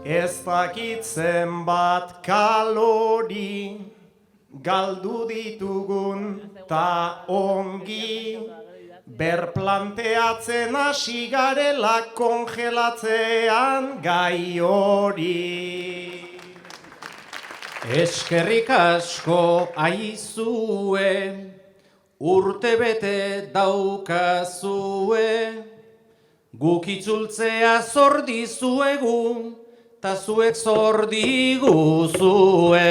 Ez dakit zenbat kalori galdu ditugun ta ongi berplanteatzen hasi garela kongelatzean gai hori. Eskerrik asko aizue, urte bete daukazue, guk itzultzea zor dizuegu, ta zuek zor diguzue.